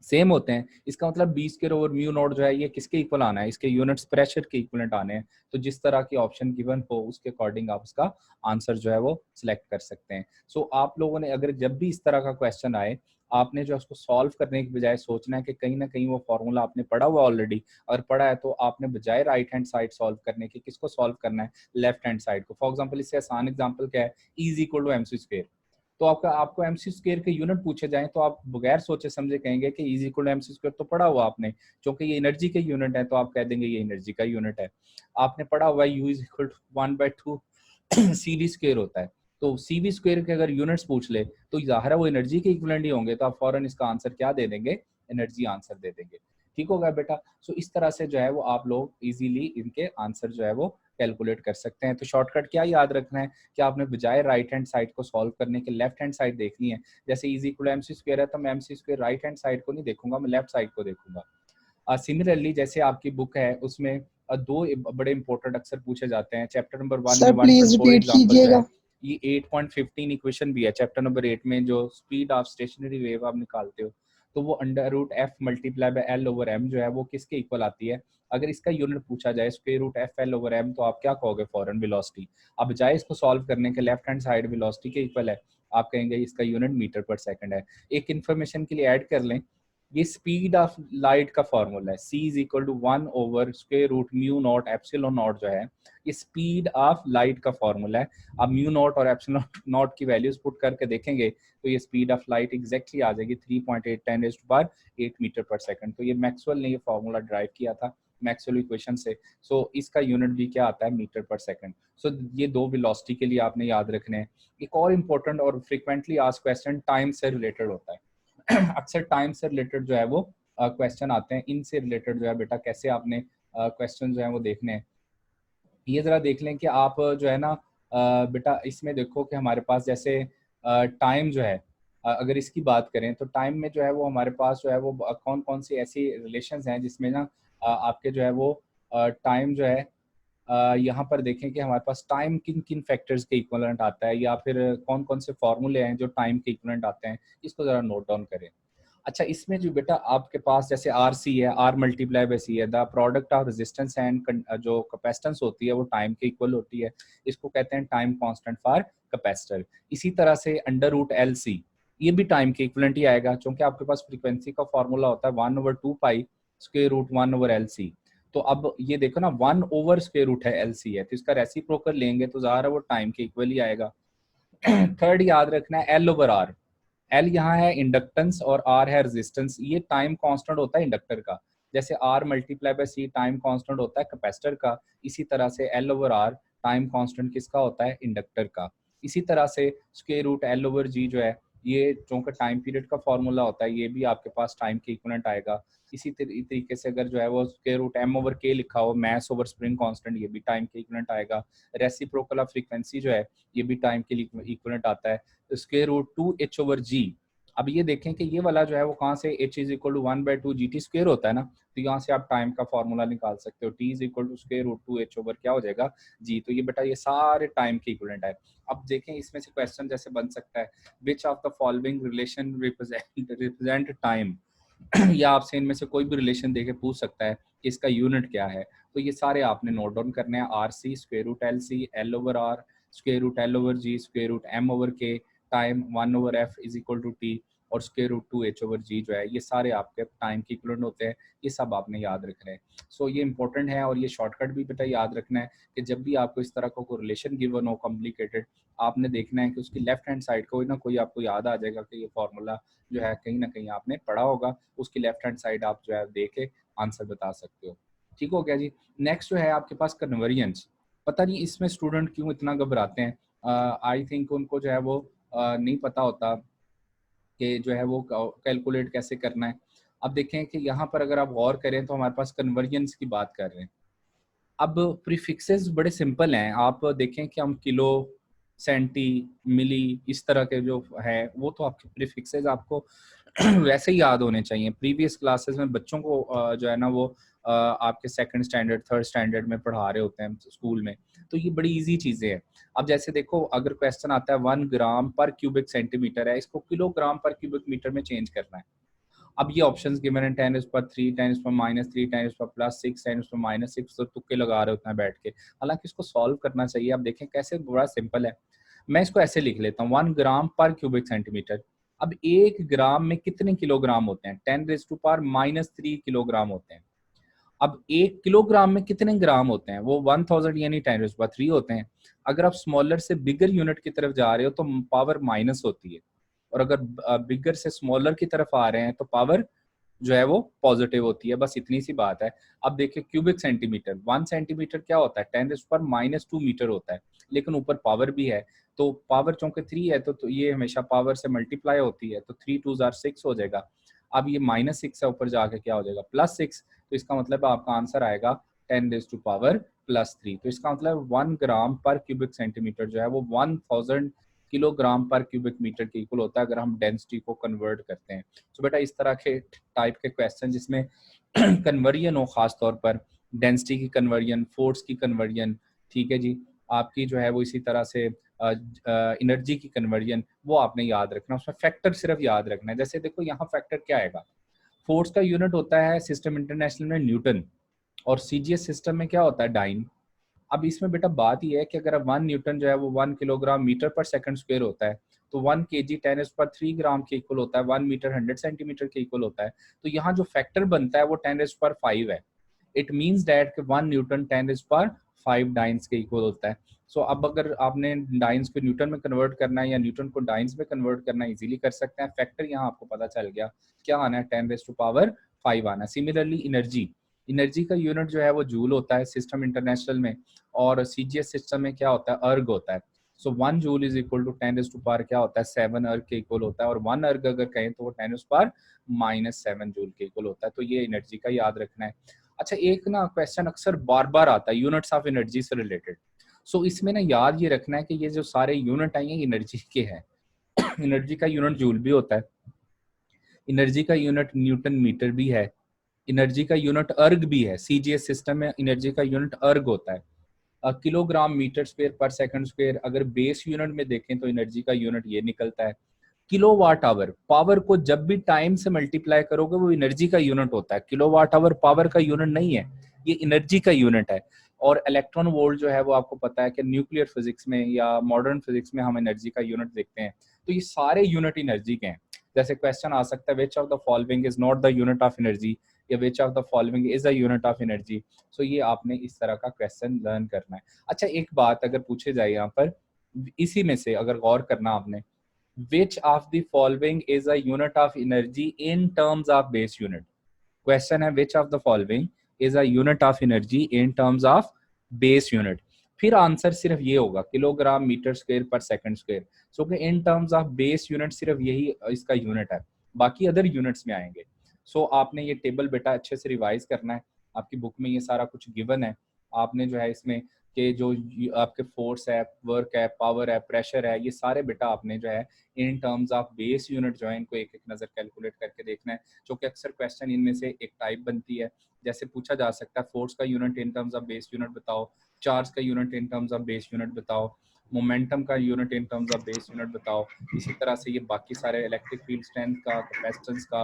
सेम होते हैं। इसका मतलब B square over mu naught जो है ये किसके इक्वल आना है, इसके यूनिट्स प्रेशर के इक्वलेंट आने हैं। तो जिस तरह की ऑप्शन गिवन हो उसके अकॉर्डिंग आप उसका आंसर जो है वो सिलेक्ट कर सकते हैं। सो आप लोगों ने अगर जब भी इस तरह का क्वेश्चन आए, आपने जो उसको सॉल्व करने की बजाय सोचना है कि कहीं ना कहीं वो फॉर्मूला आपने पढ़ा हुआ ऑलरेडी, अगर पढ़ा है तो आपने बजाय राइट हैंड साइड सॉल्व करने के किसको सॉल्व करना है, लेफ्ट हैंड साइड को। फॉर एग्जाम्पल इससे आसान एग्जाम्पल क्या है, is equal to MC square. तो आपको एमसी स्क्वायर के यूनिट पूछे जाएं तो आप बगैर सोचे समझे कहेंगे कि is equal to MC square, तो पढ़ा हुआ आपने, क्योंकि ये एनर्जी के यूनिट है तो आप कह देंगे ये एनर्जी का यूनिट है। आपने पढ़ा हुआ है U is equal to 1/2 C V square होता है, तो सी वी स्क्वायर के अगर यूनिट्स पूछ ले तो जाहिर है वो एनर्जी के इक्विवेलेंट ही होंगे, तो आप फौरन इसका आंसर क्या दे देंगे, एनर्जी आंसर दे देंगे। ठीक होगा बेटा। सो इस तरह से जो है वो आप लोग इजीली इनके आंसर जो है वो कैलकुलेट कर सकते हैं। तो शॉर्टकट क्या याद रखना है कि आपने बजाय राइट हैंड साइड को सॉल्व करने के लेफ्ट हैंड साइड देखनी है। जैसे is equal to MC square है तो मैं MC square right hand side को नहीं देखूंगा, मैं लेफ्ट साइड को देखूंगा। सिमिलरली जैसे आपकी बुक है उसमें दो बड़े इंपॉर्टेंट अक्सर पूछे जाते हैं। चैप्टर नंबर 1 में सर प्लीज 1.4 रिपीट एग्जांपल जो कीजिएगा। है, ये 8.15 इक्वेशन भी है चैप्टर नंबर 8 में, जो स्पीड ऑफ स्टेशनरी वेव आप निकालते हो तो वो under root F multiply by L over M जो है वो किसके इक्वल आती है। अगर इसका यूनिट पूछा जाए square root F L over M, तो आप क्या कहोगे, फॉरन वेलोसिटी। अब बजाय इसको सॉल्व करने के लेफ्ट हैंड साइड वेलोसिटी के इक्वल है, आप कहेंगे इसका यूनिट मीटर पर सेकंड है। एक इन्फॉर्मेशन के लिए ऐड कर लें, ये स्पीड ऑफ लाइट का फॉर्मूला है, c is equal to 1 over square root mu naught epsilon naught जो है, ये स्पीड ऑफ लाइट का फॉर्मूला है। आप म्यू नॉट और एप्सिलॉन नॉट की वैल्यूज पुट करके देखेंगे तो ये स्पीड ऑफ लाइट एग्जैक्टली आ जाएगी 3.8 मीटर पर सेकंड। तो ये मैक्सवेल ने ये फॉर्मूला ड्राइव किया था मैक्सवेल इक्वेशन से। सो इसका यूनिट भी क्या आता है, मीटर पर सेकंड। सो ये दो वेलोसिटी के लिए आपने याद रखने हैं। एक और इम्पोर्टेंट और फ्रिक्वेंटली आस्क्ड क्वेश्चन टाइम से रिलेटेड होता है। अक्सर टाइम से रिलेटेड जो है वो क्वेश्चन आते हैं, इनसे रिलेटेड जो है बेटा कैसे आपने क्वेश्चन जो है वो देखने हैं। ये जरा देख लें कि आप जो है ना बेटा इसमें देखो कि हमारे पास जैसे टाइम जो है, अगर इसकी बात करें तो टाइम में जो है वो हमारे पास जो है वो कौन कौन सी ऐसी रिलेशंस हैं जिसमें ना आपके जो है वो टाइम जो है यहाँ पर देखें कि हमारे पास टाइम किन किन फैक्टर्स के इक्वलेंट आता है, या फिर कौन कौन से फॉर्मूले हैं जो टाइम के इक्वलेंट आते हैं, इसको ज़रा नोट डाउन करें। अच्छा, इसमें जो बेटा आपके पास जैसे आर सी है, आर मल्टीप्लाई बाई सी है, the product of resistance and जो कैपेसिटेंस होती है वो टाइम के इक्वल होती है, इसको कहते हैं टाइम कांस्टेंट फॉर कैपेसिटर। इसी तरह से अंडर रूट एल सी, ये भी टाइम के इक्वलेंट ही आएगा, क्योंकि आपके पास फ्रीक्वेंसी का फॉर्मूला होता है 1/2 pi square root 1 over L C. तो अब ये देखो ना 1 ओवर स्क्वायर रूट है एल सी है, तो इसका रेसिप्रोकल लेंगे तो ज़ाहिर है वो टाइम के इक्वल ही आएगा। थर्ड याद रखना है एल ओवर आर, एल यहाँ है इंडक्टेंस और आर है रेजिस्टेंस। ये टाइम कांस्टेंट होता है इंडक्टर का, जैसे R multiply by C time constant होता है कैपेसिटर का, इसी तरह से L over R time constant किसका होता है, इंडक्टर का। इसी तरह से square root L over G जो है, ये चूंकि टाइम पीरियड का फॉर्मूला होता है, ये भी आपके पास टाइम के इक्विवेलेंट आएगा। इसी तरीके से अगर जो है वो स्क्वायर रूट एम ओवर के लिखा हो, मैस ओवर स्प्रिंग कांस्टेंट, ये भी टाइम के इक्विवेलेंट आएगा। रेसिप्रोकल ऑफ फ्रीक्वेंसी जो है, ये भी टाइम के इक्विवेलेंट आता है। स्क्वायर रूट 2h ओवर जी, अब ये देखें कि ये वाला जो है वो कहाँ से h is equal to 1/2 GT square होता है ना, तो यहाँ से आप टाइम का फॉर्मूला निकाल सकते हो, t is equal to square root 2h over क्या हो जाएगा g। तो ये बेटा ये सारे टाइम के इक्विवेलेंट है। अब देखें इसमें से क्वेश्चन जैसे बन सकता है, which of the following relation represent time या आपसे इनमें से कोई भी रिलेशन देके पूछ सकता है कि इसका यूनिट क्या है। तो ये सारे आपने नोट डाउन करने हैं, R C square root L C L over R square root L over G square root M over K time 1 over F is equal to T और square root 2h over G जो है, ये सारे आपके time के equivalent होते हैं। ये सब आपने याद रखना है। सो ये इंपॉर्टेंट है और ये शॉर्टकट भी बेटा याद रखना है कि जब भी आपको इस तरह का कोई रिलेशन गिवन हो कॉम्प्लिकेटेड, आपने देखना है कि उसकी लेफ्ट हैंड साइड कोई ना कोई आपको याद आ जाएगा कि ये फॉर्मूला जो है कहीं ना कहीं आपने पढ़ा होगा, उसकी लेफ्ट हैंड साइड आप जो है देख के आंसर बता सकते हो। ठीक हो गया जी। नेक्स्ट जो है आपके पास कन्वर्जेंस। पता नहीं इसमें स्टूडेंट क्यों इतना घबराते हैं, आई थिंक उनको जो है वो नहीं पता होता कि जो है वो कैलकुलेट कैसे करना है। अब देखें कि यहाँ पर अगर आप गौर करें तो हमारे पास कन्वर्जेंस की बात कर रहे हैं। अब प्रीफिक्सेस बड़े सिंपल हैं, आप देखें कि हम किलो सेंटी मिली इस तरह के जो है वो तो आपके प्रीफिक्सेस आपको वैसे ही याद होने चाहिए। प्रीवियस क्लासेस में बच्चों को जो है ना वो आपके सेकंड स्टैंडर्ड थर्ड स्टैंडर्ड में पढ़ा रहे होते हैं स्कूल में, तो ये बड़ी इजी चीज़ें हैं। अब जैसे देखो अगर क्वेश्चन आता है 1 ग्राम पर क्यूबिक सेंटीमीटर है, इसको किलोग्राम पर क्यूबिक मीटर में चेंज करना है। अब ये ऑप्शंस गिवन है 10⁻3 10⁻−3 10⁻+6 10⁻−6, तो तुक्के लगा रहे होते हैं बैठ के, हालांकि इसको सॉल्व करना चाहिए। अब देखें कैसे, बड़ा सिंपल है। मैं इसको ऐसे लिख लेता हूँ 1 ग्राम पर क्यूबिक सेंटीमीटर। अब 1 ग्राम में कितने किलोग्राम होते हैं, 10⁻³ किलोग्राम होते हैं। अब 1 किलोग्राम में कितने ग्राम होते हैं, वो 1000 यानी 10⁻³ होते हैं। अगर आप स्मॉलर से बिगर यूनिट की तरफ जा रहे हो तो पावर माइनस होती है, और अगर बिगर से स्मॉलर की तरफ आ रहे हैं तो पावर जो है वो पॉजिटिव होती है। बस इतनी सी बात है। अब देखिए क्यूबिक सेंटीमीटर, 1 सेंटीमीटर क्या होता है, 10⁻² मीटर होता है, लेकिन ऊपर पावर भी है, तो पावर चूंकि 3 है तो ये हमेशा पावर से मल्टीप्लाई होती है, तो 3 2 6 हो जाएगा। अब ये -6 है, ऊपर जाके क्या हो जाएगा +6, तो इसका मतलब आपका आंसर आएगा 10⁻³ तो इसका मतलब 1 ग्राम पर क्यूबिक सेंटीमीटर जो है वो 1000 किलोग्राम पर क्यूबिक मीटर के इक्वल होता है अगर हम डेंसिटी को कन्वर्ट करते हैं। तो बेटा इस तरह के टाइप के क्वेश्चन जिसमें कन्वर्जन हो, खास तौर पर डेंसिटी की कन्वर्जन, फोर्स की कन्वर्जन, ठीक है जी, आपकी जो है वो इसी तरह से एनर्जी की कन्वर्जन, वो आपने याद रखना। उसमें फैक्टर सिर्फ याद रखना है। जैसे देखो यहाँ फैक्टर क्या आएगा, फोर्स का यूनिट होता है सिस्टम इंटरनेशनल में न्यूटन, और सीजीएस सिस्टम में क्या होता है डाइन। अब इसमें बेटा बात यह है कि अगर 1 न्यूटन जो है वो 1 kilogram metre per second square होता है, तो 1 केजी 10⁻³ ग्राम के इक्वल होता है, 1 मीटर 100 सेंटीमीटर के इक्वल होता है। तो यहाँ जो फैक्टर बनता है वो 10⁻5 है। इट मीन्स दैट कि 1 न्यूटन 10⁻5 डाइन्स के इक्वल होता है। सो अब अगर आपने डाइन्स को न्यूटन में कन्वर्ट करना है या न्यूटन को डाइन्स में कन्वर्ट करना है, इजीली कर सकते हैं। फैक्टर यहाँ आपको पता चल गया क्या आना है, 10⁻5 आना है। सिमिलरली एनर्जी, एनर्जी का यूनिट जो है वो जूल होता है सिस्टम इंटरनेशनल में, और सीजीएस सिस्टम में क्या होता है, अर्ग होता है। सो 1 जूल इज इक्वल टू 10⁻⁴ क्या होता है, 7 अर्ग के इक्वल होता है, और 1 अर्ग अगर कहें तो वो 10⁻⁻7 जूल के इक्वल होता है। तो ये एनर्जी का याद रखना है। अच्छा एक ना क्वेश्चन अक्सर बार बार आता है यूनिट्स ऑफ एनर्जी से रिलेटेड। सो इसमें ना याद ये रखना है कि ये जो सारे यूनिट हैं ये एनर्जी के हैं। एनर्जी का यूनिट जूल भी होता है, एनर्जी का यूनिट न्यूटन मीटर भी है, एनर्जी का यूनिट अर्ग भी है। सीजीएस सिस्टम में एनर्जी का यूनिट अर्ग होता है, किलोग्राम मीटर स्क्वायर पर सेकंड स्क्वायर। अगर बेस यूनिट में देखें तो एनर्जी का यूनिट ये निकलता है। किलोवाट आवर, पावर को जब भी टाइम से मल्टीप्लाई करोगे वो एनर्जी का यूनिट होता है। किलोवाट आवर पावर का यूनिट नहीं है, ये एनर्जी का यूनिट है। और इलेक्ट्रॉन वोल्ट जो है वो आपको पता है कि न्यूक्लियर फिजिक्स में या मॉडर्न फिजिक्स में हम एनर्जी का यूनिट देखते हैं। तो ये सारे यूनिट एनर्जी के हैं। जैसे क्वेश्चन आ सकता है which of the following is not the unit of energy, या which of the following is the unit of energy. So ये आपने इस तरह का क्वेश्चन लर्न करना है। अच्छा एक बात अगर पूछे जाए यहाँ पर, इसी में से अगर गौर करना आपने which of the following is a unit of energy in terms of base unit? Question है which of the following is a unit of energy in terms of base unit. फिर आंसर सिर्फ ये होगा किलोग्राम मीटर स्क्वायर पर second square. सो कि इन terms of base unit सिर्फ यही इसका यूनिट है, बाकी अदर यूनिट्स में आएंगे. सो आपने ये टेबल बेटा अच्छे से रिवाइज करना है. आपकी बुक में ये सारा कुछ गिवन है. आपने जो है इसमें कि जो आपके फोर्स है, वर्क है, पावर है, प्रेशर है, ये सारे बेटा आपने जो है in terms of base unit जो है इनको एक एक नज़र कैलकुलेट करके देखना है. जो कि अक्सर क्वेश्चन इनमें से एक टाइप बनती है. जैसे पूछा जा सकता है फोर्स का unit in terms of base unit बताओ, चार्ज का unit in terms of base unit बताओ, मोमेंटम का unit in terms of base unit बताओ. इसी तरह से ये बाकी सारे इलेक्ट्रिक फील्ड स्ट्रेंथ का, कैपेसिटेंस का,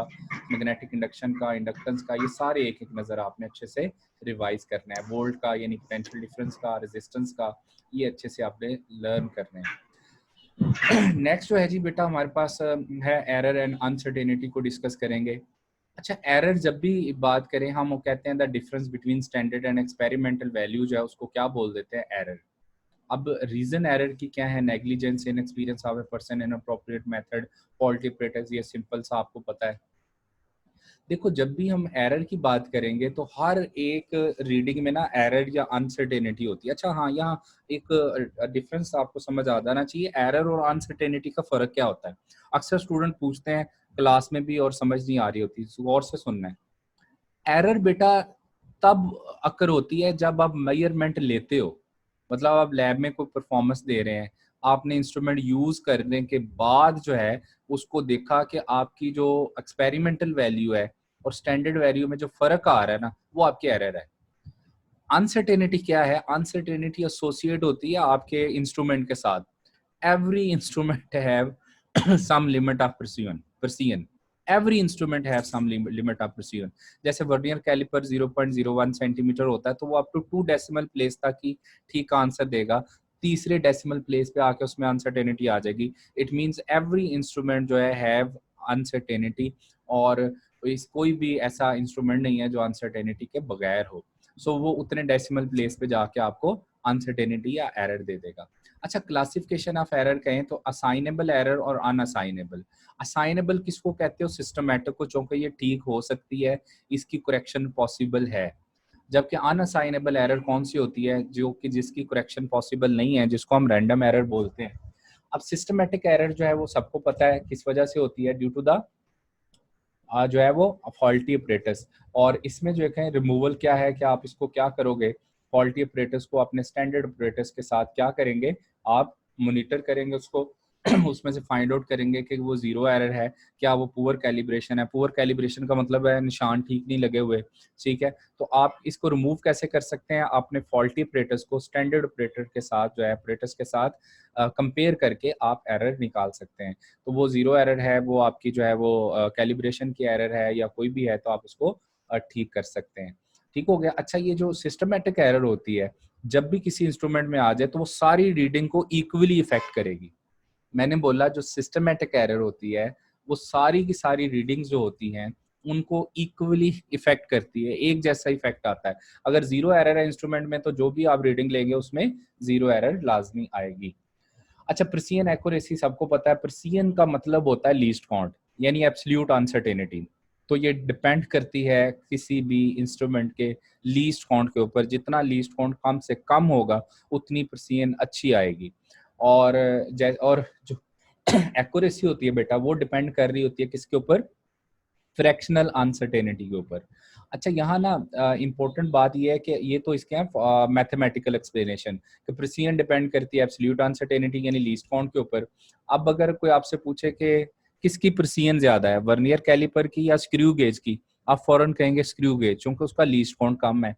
मैग्नेटिक इंडक्शन का, इंडक्टेंस का, ये सारे एक एक नज़र आपने अच्छे से रिवाइज करना है. वोल्ट का यानी पोटेंशियल डिफरेंस का, रेजिस्टेंस का, ये अच्छे से आपने लर्न करने हैं. नेक्स्ट जो है जी बेटा हमारे पास है एरर एंड अनसर्टेनिटी को डिस्कस करेंगे. अच्छा, एरर जब भी बात करें हम वो कहते हैं the difference between standard and experimental value जो है उसको क्या बोल देते हैं, एरर. अब रीजन एरर की क्या है, negligence, inexperience of a person, inappropriate method, faulty practice, ये सिंपल सा आपको पता है. देखो जब भी हम एरर की बात करेंगे तो हर एक रीडिंग में ना एरर या अनसर्टेनिटी होती है. अच्छा हाँ, यहाँ एक डिफरेंस आपको समझ आ जाना चाहिए, एरर और अनसर्टेनिटी का फर्क क्या होता है. अक्सर स्टूडेंट पूछते हैं क्लास में भी और समझ नहीं आ रही होती, गौर से सुनना है. एरर बेटा तब अकर होती है जब आप मेजरमेंट लेते हो, मतलब आप लैब में कोई परफॉर्मेंस दे रहे हैं, आपने इंस्ट्रूमेंट यूज करने के बाद जो है उसको देखा कि आपकी जो एक्सपेरिमेंटल वैल्यू है और स्टैंडर्ड वैल्यू में जो फर्क आ रहा है ना, वो आपके एरर है. अनसर्टेनिटी क्या है, अनसर्टेनिटी एसोसिएट होती है आपके इंस्ट्रूमेंट के साथ. every instrument have some limit of precision. Every instrument have some limit of precision. जैसे वर्नियर कैलिपर 0.01 सेंटीमीटर होता है तो वो अप टू 2 डेसिमल प्लेस तक ही ठीक आंसर देगा. तीसरे डेसिमल प्लेस पे आके उसमें अनसर्टेनिटी आ जाएगी. इट मींस एवरी इंस्ट्रूमेंट जो है हैव अनसर्टेनिटी, और इस कोई भी ऐसा इंस्ट्रूमेंट नहीं है जो अनसर्टेनिटी के बगैर हो. सो वो उतने डेसिमल प्लेस पे जाके आपको अनसर्टेनिटी या एरर दे देगा. अच्छा, क्लासिफिकेशन ऑफ एरर कहें तो असाइनेबल एरर और अनअसाइनेबल. असाइनेबल किसको कहते हो, सिस्टमैटिक को, चूंकि ये ठीक हो सकती है, इसकी करेक्शन पॉसिबल है. जबकि अनअसाइनेबल एरर कौन सी होती है, जो कि जिसकी करेक्शन पॉसिबल नहीं है, जिसको हम रैंडम एरर बोलते हैं. अब सिस्टमैटिक एरर जो है वो सबको पता है किस वजह से होती है, ड्यू टू द जो है वो फॉल्टी ऑपरेटर्स. और इसमें जो है रिमूवल क्या है, कि आप इसको क्या करोगे, फॉल्टी ऑपरेटर्स को अपने स्टैंडर्ड ऑपरेटर्स के साथ क्या करेंगे, आप मॉनिटर करेंगे उसको. उसमें से फाइंड आउट करेंगे कि वो जीरो एरर है, क्या वो पुअर कैलिब्रेशन है. पुअर कैलिब्रेशन का मतलब है निशान ठीक नहीं लगे हुए, ठीक है. तो आप इसको रिमूव कैसे कर सकते हैं, आपने फॉल्टी ऑपरेटर्स को स्टैंडर्ड ऑपरेटर के साथ जो है ऑपरेटर्स के साथ कंपेयर करके आप एरर निकाल सकते हैं. तो वो जीरो एरर है, वो आपकी जो है वो कैलिब्रेशन की एरर है या कोई भी है, तो आप उसको ठीक कर सकते हैं. ठीक हो गया. अच्छा, ये जो सिस्टमेटिक एरर होती है, जब भी किसी इंस्ट्रूमेंट में आ जाए तो वो सारी रीडिंग को इक्वली इफेक्ट करेगी. मैंने बोला जो सिस्टमेटिक एरर होती है वो सारी की सारी रीडिंग्स जो होती हैं उनको इक्वली इफेक्ट करती है, एक जैसा इफेक्ट आता है. अगर जीरो एरर है इंस्ट्रूमेंट में तो जो भी आप रीडिंग लेंगे उसमें जीरो एरर लाजमी आएगी. अच्छा, प्रिसिजन एक्यूरेसी सबको पता है. प्रिसिजन का मतलब होता है लीस्ट काउंट, यानी एब्सोल्यूट अनसर्टेनिटी. तो ये डिपेंड करती है किसी भी इंस्ट्रूमेंट के लीस्ट काउंट के ऊपर. जितना लीस्ट काउंट कम से कम होगा उतनी प्रिसिजन अच्छी आएगी. और जो एक्यूरेसी होती है बेटा वो डिपेंड कर रही होती है किसके ऊपर, फ्रैक्शनल अनसर्टेनिटी के ऊपर. अच्छा, यहाँ ना इम्पोर्टेंट बात ये है कि ये तो इसके हैं मैथमेटिकल एक्सप्लेनेशन कि प्रिसिजन डिपेंड करती है एब्सोल्यूट अनसर्टेनिटी यानी लीस्ट काउंट के ऊपर. अब अगर कोई आपसे पूछे कि किसकी प्रिसिजन ज्यादा है, वर्नियर कैलिपर की या स्क्रू गेज की, आप फौरन कहेंगे स्क्रू गेज, क्योंकि उसका लीस्ट काउंट कम है.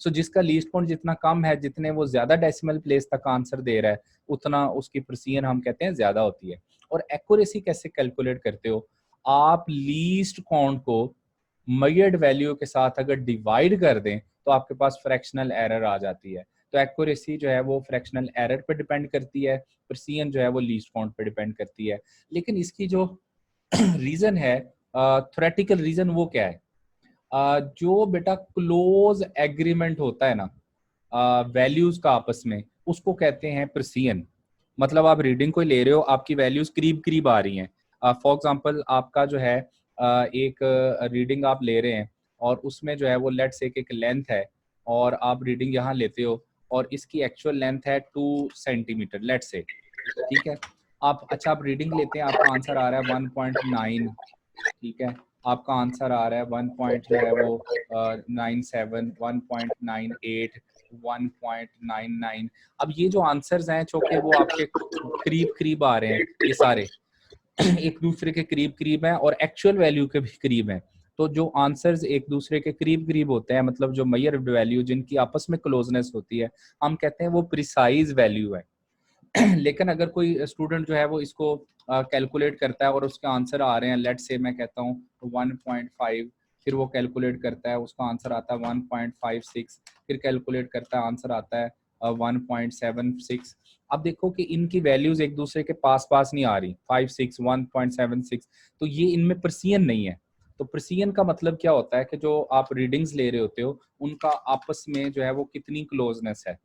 सो जिसका लीस्ट काउंट जितना कम है, जितने वो ज्यादा डेसिमल प्लेस तक आंसर दे रहा है, उतना उसकी प्रिसिजन हम कहते हैं ज्यादा होती है. और एक्यूरेसी कैसे कैलकुलेट करते हो, आप लीस्ट काउंट को मेजर्ड वैल्यू के साथ अगर डिवाइड कर दें तो आपके पास फ्रैक्शनल एरर आ जाती है. तो एक्यूरेसी जो है वो फ्रैक्शनल एरर पे डिपेंड करती है, प्रिसिजन जो है वो लीस्ट काउंट पे डिपेंड करती है. लेकिन इसकी जो रीजन है, थ्योरेटिकल रीजन, वो क्या है, जो बेटा क्लोज एग्रीमेंट होता है ना वैल्यूज का आपस में, उसको कहते हैं प्रिसिजन. मतलब आप रीडिंग कोई ले रहे हो, आपकी वैल्यूज करीब करीब आ रही हैं। फॉर एग्जांपल आपका जो है एक रीडिंग आप ले रहे हैं और उसमें जो है वो लेट से एक लेंथ है और आप रीडिंग यहाँ लेते हो और इसकी एक्चुअल लेंथ है 2 सेंटीमीटर लेट से, ठीक है। आप रीडिंग लेते हैं, आपका आंसर आ रहा है 1.9, ठीक है। आपका आंसर आ रहा है 1 पॉइंट जो है वो 97, 1.98, 1.99। अब ये जो आंसर्स हैं चूंकि वो आपके करीब करीब आ रहे हैं ये सारे एक दूसरे के करीब करीब हैं और एक्चुअल वैल्यू के भी करीब हैं। तो जो आंसर्स एक दूसरे के करीब करीब होते हैं, मतलब जो मेजर्ड वैल्यू जिनकी आपस में क्लोजनेस होती है, हम कहते हैं वो प्रिसाइज वैल्यू है। लेकिन अगर कोई स्टूडेंट जो है वो इसको कैलकुलेट करता है और उसके आंसर आ रहे हैं, लेट से मैं कहता हूँ 1.5, फिर वो कैलकुलेट करता है, उसका आंसर आता है 1.56, फिर कैलकुलेट करता है, आंसर आता है 1.76। अब देखो कि इनकी वैल्यूज एक दूसरे के पास पास नहीं आ रही, 5, 6, 1.76, तो ये इनमें प्रिसिजन नहीं है। तो प्रिसिजन का मतलब क्या होता है कि जो आप रीडिंग्स ले रहे होते हो उनका आपस में जो है वो कितनी क्लोजनेस है।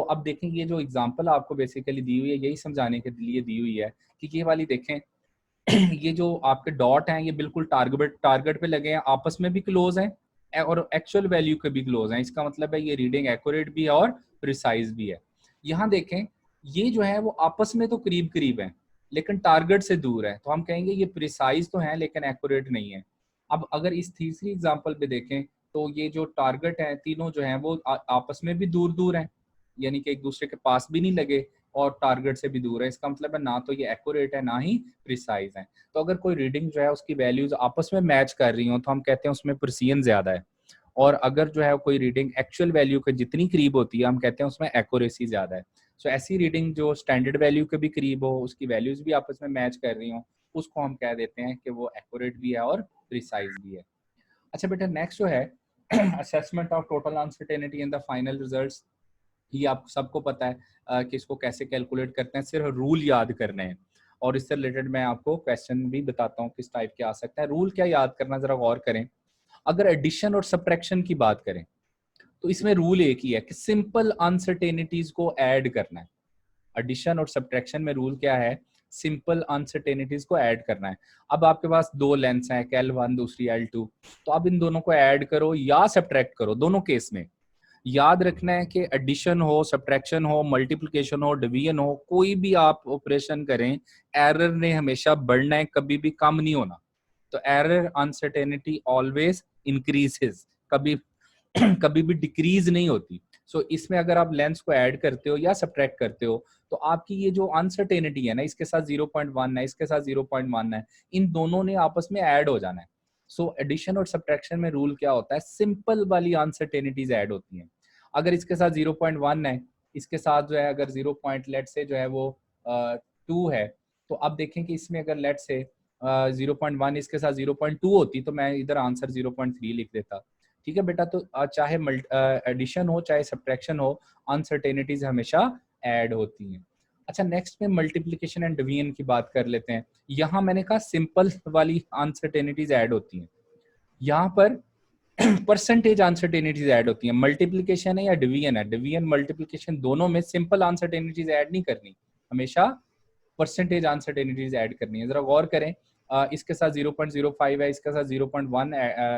अब देखें ये जो एग्जांपल आपको बेसिकली दी हुई है यही समझाने के लिए दी हुई है कि ये वाली देखें ये जो आपके डॉट हैं ये बिल्कुल टारगेट पे लगे हैं, आपस में भी क्लोज हैं और एक्चुअल वैल्यू के भी क्लोज हैं। इसका मतलब है ये रीडिंग एक्यूरेट भी है और प्रिसाइज भी है। यहाँ देखें ये जो है वो आपस में तो करीब करीब है लेकिन टारगेट से दूर है, तो हम कहेंगे ये प्रिसाइज तो है लेकिन एक्यूरेट नहीं है। अब अगर इस तीसरी एग्जाम्पल पे देखें तो ये जो टारगेट है तीनों जो है वो आपस में भी दूर दूर हैं, यानी कि एक दूसरे के पास भी नहीं लगे और टारगेट से भी दूर है। इसका मतलब है ना तो ये एक्यूरेट है ना ही प्रिसाइज है। तो अगर कोई रीडिंग जो है उसकी वैल्यूज आपस में मैच कर रही हो तो हम कहते हैं उसमें प्रिसिजन ज्यादा है, और अगर जो है कोई रीडिंग एक्चुअल वैल्यू के जितनी करीब होती है हम कहते हैं उसमें एक्यूरेसी ज्यादा है। ऐसी रीडिंग जो स्टैंडर्ड वैल्यू के भी करीब हो, उसकी वैल्यूज भी आपस में मैच कर रही हो, उसको हम कह देते हैं कि वो एक्यूरेट भी है और प्रिसाइज भी है। अच्छा बेटा, नेक्स्ट जो है assessment of total uncertainty in the final results. ये आप सबको पता है कि इसको कैसे कैलकुलेट करते हैं, सिर्फ रूल याद करने हैं। और इससे रिलेटेड मैं आपको क्वेश्चन भी बताता हूँ किस टाइप के आ सकता है। रूल क्या याद करना, जरा गौर करें। अगर एडिशन और सब्ट्रैक्शन की बात करें तो इसमें रूल एक ही है कि सिंपल अनसर्टेनिटीज को ऐड करना है। एडिशन और सब्ट्रैक्शन में रूल क्या है, सिंपल अनसर्टेनिटीज को ऐड करना है। अब आपके पास दो लेंथ्स हैं, L1 दूसरी L2, तो अब इन दोनों को ऐड करो या सब्ट्रैक्ट करो, दोनों केस में याद रखना है कि एडिशन हो, सब्ट्रैक्शन हो, मल्टीप्लिकेशन हो, डिवीजन हो, कोई भी आप ऑपरेशन करें, एरर ने हमेशा बढ़ना है, कभी भी कम नहीं होना। तो एरर अनसर्टेनिटी ऑलवेज इंक्रीजेस, कभी कभी भी डिक्रीज नहीं होती। इसमें अगर आप लेंस को ऐड करते हो या सब्ट्रैक्ट करते हो तो आपकी ये जो अनसर्टेनिटी है ना, इसके साथ 0.1 है, इसके साथ 0.1 है, इन दोनों ने आपस में ऐड हो जाना है। एडिशन और सब्ट्रैक्शन में रूल क्या होता है, सिंपल वाली अनसर्टेनिटीज ऐड होती हैं। अगर इसके साथ 0.1 है, इसके साथ जो है अगर 0 पॉइंट लेट से जो है वो 2 है, तो अब देखें कि इसमें अगर लेट से 0.1 इसके साथ 0.2 होती तो मैं इधर आंसर 0.3 लिख देता। ठीक है बेटा, तो चाहे एडिशन हो चाहे सब्ट्रैक्शन हो, अनसर्टेनिटीज हमेशा ऐड होती हैं। अच्छा, नेक्स्ट में मल्टीप्लिकेशन एंड डिवीजन की बात कर लेते हैं। यहाँ मैंने कहा सिंपल वाली अनसर्टेनिटीज ऐड होती हैं, यहाँ पर परसेंटेज अनसर्टेनिटीज ऐड होती हैं। मल्टीप्लिकेशन है या डिवीजन है, डिवीजन मल्टीप्लिकेशन दोनों में सिंपल अनसर्टेनिटीज ऐड नहीं करनी, हमेशा परसेंटेज अनसर्टेनिटीज ऐड करनी है। जरा गौर करें, इसके साथ 0.05 है, इसके साथ 0.1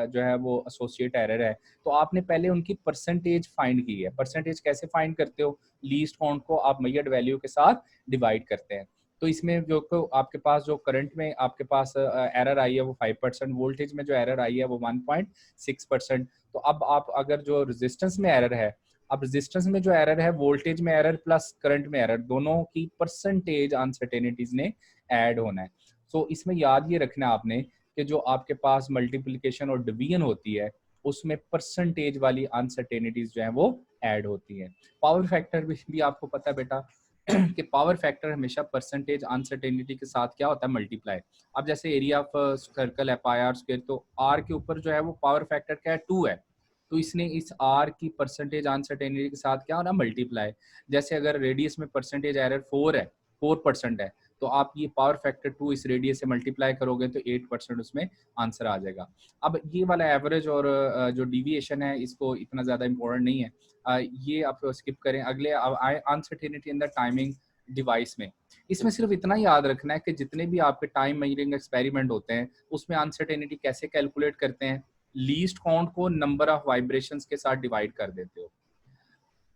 जो है वो एसोसिएट एरर है, तो आपने पहले उनकी परसेंटेज फाइंड की है। परसेंटेज कैसे फाइंड करते हो, लीस्ट काउंट को आप मेजर्ड वैल्यू के साथ डिवाइड करते हैं। तो इसमें जो आपके पास जो करंट में आपके पास एरर आई है वो 5%, वोल्टेज में जो एरर आई है वो 1.6%। तो अब आप अगर जो रेजिस्टेंस में एरर है, अब रेजिस्टेंस में जो एरर है, वोल्टेज में एरर प्लस करंट में एरर, दोनों की परसेंटेज अनसर्टेनिटीज ने ऐड होना है। इसमें याद ये रखना आपने कि जो आपके पास मल्टीप्लिकेशन और डिवीजन होती है उसमें परसेंटेज वाली अनसर्टेनिटीज जो है वो ऐड होती है। पावर फैक्टर भी आपको पता है बेटा कि पावर फैक्टर हमेशा परसेंटेज अनसर्टेनिटी के साथ क्या होता है, मल्टीप्लाई। अब जैसे एरिया ऑफ सर्कल है पाई आर स्क्वायर, तो आर के ऊपर जो है वो पावर फैक्टर क्या है, 2 है, तो इसने इस आर की परसेंटेज अनसर्टेनिटी के साथ क्या होना, मल्टीप्लाई। जैसे अगर रेडियस में परसेंटेज एरर 4 है, 4% है, तो आप ये पावर फैक्टर 2 इस रेडियस से मल्टीप्लाई करोगे तो 8% उसमें आंसर आ जाएगा। अब ये वाला एवरेज और जो डिविएशन है इसको इतना ज़्यादा इंपॉर्टेंट नहीं है, ये आप स्किप करें। अगले अब आए uncertainty in the timing device में। इसमें सिर्फ इतना याद रखना है कि जितने भी आपके टाइम मेजरिंग एक्सपेरिमेंट होते हैं उसमें अनसर्टेनिटी कैसे कैलकुलेट करते हैं, लीस्ट काउंट को नंबर ऑफ वाइब्रेशंस के साथ डिवाइड कर देते हो।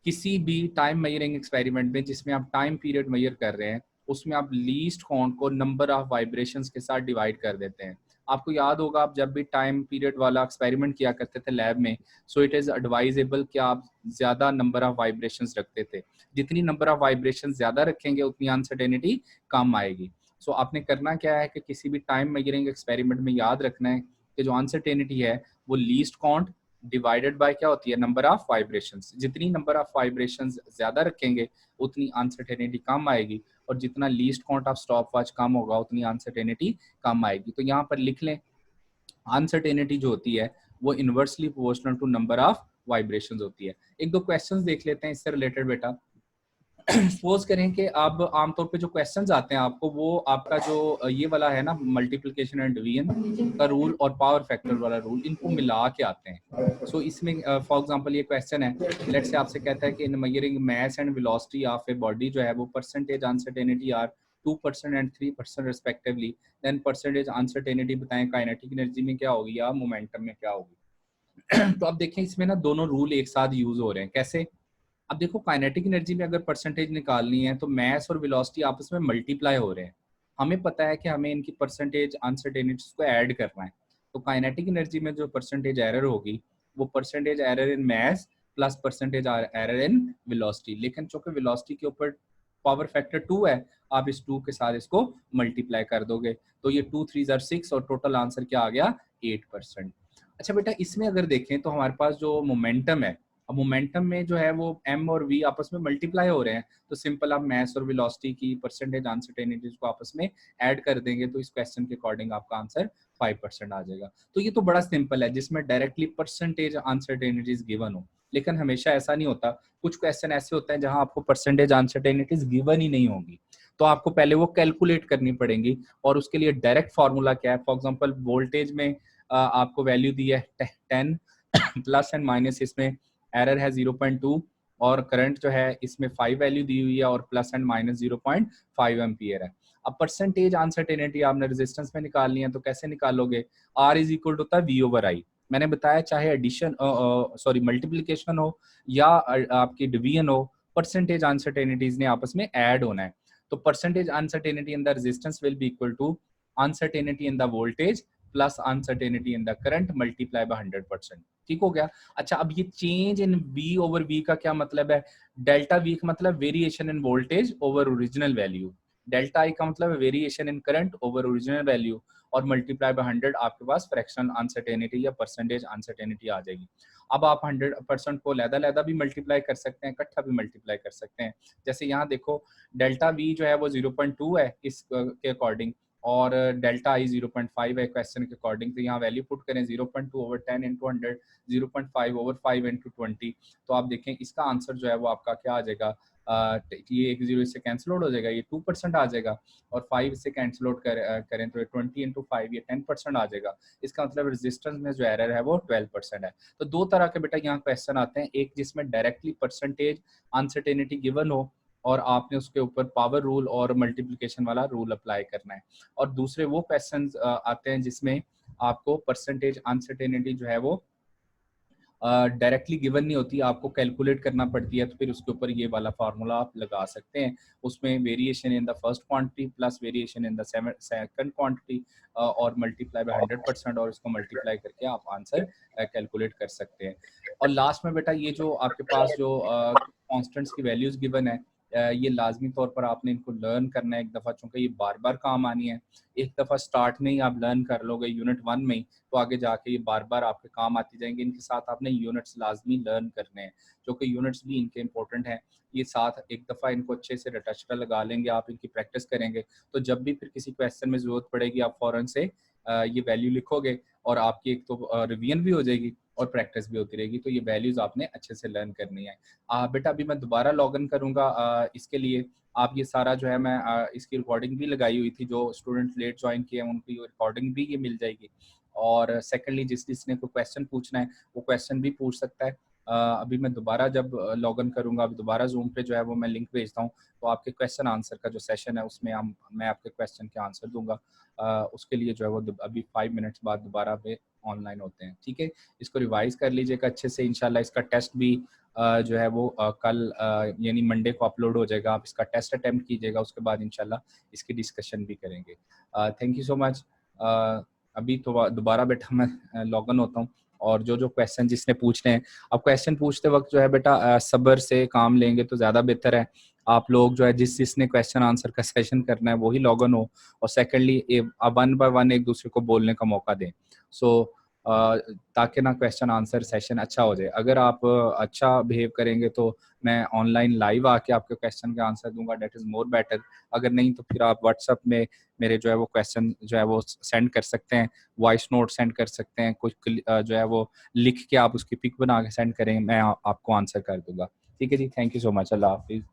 किसी भी टाइम मेजरिंग एक्सपेरिमेंट में जिसमें आप टाइम पीरियड मेजर कर रहे हैं उसमें आप लीस्ट काउंट को नंबर ऑफ वाइब्रेशंस के साथ डिवाइड कर देते हैं। आपको याद होगा आप जब भी टाइम पीरियड वाला एक्सपेरिमेंट किया करते थे लैब में, सो इट इज़ एडवाइजेबल कि आप ज़्यादा नंबर ऑफ वाइब्रेशंस रखते थे। जितनी नंबर ऑफ वाइब्रेशंस ज़्यादा रखेंगे उतनी अनसर्टेनिटी कम आएगी। सो आपने करना क्या है कि किसी भी टाइम मेजरिंग एक्सपेरिमेंट में याद रखना है कि जो अनसर्टेनिटी है वो लीस्ट काउंट डिवाइडेड बाय क्या होती है, नंबर ऑफ वाइब्रेशंस। जितनी नंबर ऑफ वाइब्रेशंस ज्यादा रखेंगे उतनी अनसर्टेनिटी कम आएगी, और जितना least count of stop watch कम होगा उतनी अनसर्टेनिटी कम आएगी। तो यहाँ पर लिख लें अनसर्टेनिटी जो होती है वो inversely proportional to number of vibrations होती है। एक दो क्वेश्चंस देख लेते हैं इससे रिलेटेड बेटा। सपोज करें कि अब आमतौर पे जो क्वेश्चंस आते हैं आपको, वो आपका जो ये वाला है ना मल्टीप्लिकेशन एंड डिवीजन का रूल और पावर फैक्टर वाला रूल, इनको मिला के आते हैं। सो इसमें फॉर एग्जांपल ये क्वेश्चन है, लेट से आपसे कहता है कि in measuring mass and velocity of a body जो है वो percentage uncertainty are 2% and 3% respectively, then percentage uncertainty बताएं काइनेटिक एनर्जी में क्या होगी या मोमेंटम में क्या होगी। तो अब देखें इसमें ना दोनों रूल एक साथ यूज हो रहे हैं। कैसे? अब देखो काइनेटिक एनर्जी में अगर परसेंटेज निकालनी है तो मास और वेलोसिटी आपस में मल्टीप्लाई हो रहे हैं। हमें पता है कि हमें इनकी परसेंटेज अनसर्टेनिटीज को ऐड करना है। तो काइनेटिक एनर्जी में जो परसेंटेज एरर होगी वो percentage error in mass plus percentage error in velocity. लेकिन चूंकि वेलोसिटी के ऊपर पावर फैक्टर 2 है, आप इस 2 के साथ इसको मल्टीप्लाई कर दोगे तो ये 2 3 जार 6 और टोटल आंसर क्या आ गया 8%। अच्छा बेटा इसमें अगर देखें तो हमारे पास जो मोमेंटम है, अब मोमेंटम में जो है वो m और v आपस में मल्टीप्लाई हो रहे हैं, तो सिंपल आप मास और वेलोसिटी की परसेंटेज अनसर्टेनिटीज को आपस में ऐड कर देंगे तो इस क्वेश्चन के अकॉर्डिंग आपका आंसर 5% आ जाएगा। तो ये तो बड़ा सिंपल है जिसमें डायरेक्टली परसेंटेज अनसर्टेनिटीज गिवन हो। लेकिन हमेशा ऐसा नहीं होता, कुछ क्वेश्चन ऐसे होते हैं जहां आपको परसेंटेज अनसर्टेनिटीज गिवन ही नहीं होगी, तो आपको पहले वो कैलकुलेट करनी पड़ेंगी। और उसके लिए डायरेक्ट फार्मूला क्या है, फॉर एग्जाम्पल वोल्टेज में आपको वैल्यू दी है 10 प्लस एंड माइनस, इसमें एरर है 0.2, और करंट जो है इसमें 5 वैल्यू दी हुई है और प्लस एंड माइनस 0.5 एम्पियर है। अब परसेंटेज अनसर्टेनिटी आपने रेजिस्टेंस में निकालनी है तो कैसे निकालोगे, आर इज इक्वल टू होता है वी ओवर आई। मैंने बताया चाहे एडिशन सॉरी मल्टीप्लीकेशन हो या आपकी डिवीजन हो, परसेंटेज अनसर्टेनिटीज ने आपस में ऐड होना है। तो percentage uncertainty in the resistance will be equal to uncertainty in the voltage plus uncertainty in the current multiply by 100%। ठीक हो गया। अच्छा अब ये change in v over v का क्या मतलब है, डेल्टा v का मतलब variation in voltage over original value, delta i का मतलब variation in current over original value, और मल्टीप्लाई बाय 100 आपके पास फ्रैक्शनल अनसर्टेनिटी या परसेंटेज अनसर्टेनिटी आ जाएगी। अब आप 100% को लहदा भी मल्टीप्लाई कर सकते हैं, इकट्ठा भी मल्टीप्लाई कर सकते हैं। जैसे यहाँ देखो डेल्टा v जो है वो 0.2 है इस के अकॉर्डिंग, और डेल्टा आई 0.5 है क्वेश्चन के अकॉर्डिंग। तो यहाँ वैल्यू पुट करें 0.2 ओवर 10 इंटू 100, 0.5 ओवर 5 इंटू 20, तो आप देखें इसका आंसर जो है वो आपका क्या आ जाएगा, ये एक जीरो इससे कैंसिल आउट हो जाएगा, ये 2% आ जाएगा, और 5 से कैंसिल आउट करें तो 20 इंटू 5 ये 10% आ जाएगा। इसका मतलब रेजिस्टेंस में जो एरर है वो 12% है। तो दो तरह के बेटा यहाँ क्वेश्चन आते हैं, एक जिसमें डायरेक्टली परसेंटेज अनसर्टेनिटी गिवन हो और आपने उसके ऊपर पावर रूल और मल्टीप्लिकेशन वाला रूल अप्लाई करना है, और दूसरे वो क्वेश्चंस आते हैं जिसमें आपको परसेंटेज अनसर्टेनिटी जो है वो डायरेक्टली गिवन नहीं होती, आपको कैलकुलेट करना पड़ती है, तो फिर उसके ऊपर ये वाला फार्मूला आप लगा सकते हैं। उसमें variation in the first quantity plus variation in the second quantity और मल्टीप्लाई बाय 100%, और इसको मल्टीप्लाई करके आप आंसर कैलकुलेट कर सकते हैं। और लास्ट में बेटा ये जो आपके पास जो कॉन्स्टेंट्स की वैल्यूज गिवन है, ये लाजमी तौर पर आपने इनको लर्न करना है एक दफ़ा, चूँकि ये बार बार काम आनी है। एक दफ़ा स्टार्ट में ही आप लर्न कर लोगे यूनिट 1 में ही, तो आगे जाके ये बार बार आपके काम आती जाएंगे। इनके साथ आपने यूनिट्स लाजमी लर्न करने हैं, जो कि यूनिट्स भी इनके इंपॉर्टेंट हैं। ये साथ एक दफ़ा इनको अच्छे से रटचटा लगा लेंगे, आप इनकी प्रैक्टिस करेंगे, तो जब भी फिर किसी क्वेश्चन में ज़रूरत पड़ेगी आप फ़ौरन से ये वैल्यू लिखोगे, और आपकी एक तो रिवीजन भी हो जाएगी और प्रैक्टिस भी होती रहेगी। तो ये वैल्यूज़ आपने अच्छे से लर्न करनी है। बेटा अभी मैं दोबारा लॉगिन करूँगा, इसके लिए आप ये सारा जो है मैं इसकी रिकॉर्डिंग भी लगाई हुई थी, जो स्टूडेंट लेट ज्वाइन किए हैं उनकी रिकॉर्डिंग भी ये मिल जाएगी। और सेकेंडली जिसने कोई क्वेश्चन पूछना है वो क्वेश्चन भी पूछ सकता है। अभी मैं दोबारा जब लॉगिन करूँगा, अभी दोबारा ज़ूम पे जो है वो मैं लिंक भेजता हूँ, तो आपके क्वेश्चन आंसर का जो सेशन है उसमें मैं आपके क्वेश्चन के आंसर दूँगा। उसके लिए जो है वो अभी 5 मिनट्स बाद दोबारा पे ऑनलाइन होते हैं, ठीक है? इसको रिवाइज़ कर लीजिएगा अच्छे से, इंशाल्लाह इसका टेस्ट भी जो है वो कल यानी मंडे को अपलोड हो जाएगा। आप इसका टेस्ट अटेम्प्ट कीजिएगा, उसके बाद इंशाल्लाह इसकी डिस्कशन भी करेंगे। Thank you so much. अभी तो दोबारा बेटा मैं लॉगिन होता हूँ, और जो क्वेश्चन जिसने पूछने हैं, अब क्वेश्चन पूछते वक्त जो है बेटा सब्र से काम लेंगे तो ज़्यादा बेहतर है। आप लोग जो है जिसने क्वेश्चन आंसर का सेशन करना है वही लॉगिन हो, और सेकेंडली वन बाय वन एक दूसरे को बोलने का मौका दें। सो ताकि ना क्वेश्चन आंसर सेशन अच्छा हो जाए। अगर आप अच्छा बिहेव करेंगे तो मैं ऑनलाइन लाइव आके आपके क्वेश्चन का आंसर दूंगा, डेट इज़ मोर बेटर। अगर नहीं तो फिर आप व्हाट्सएप में मेरे जो है वो क्वेश्चन जो है वो सेंड कर सकते हैं, वॉइस नोट सेंड कर सकते हैं, कुछ जो है वो लिख के आप उसकी पिक बना के सेंड करें, मैं आपको आंसर कर दूंगा। ठीक है जी, थैंक यू सो मच, अल्लाह हाफिज़।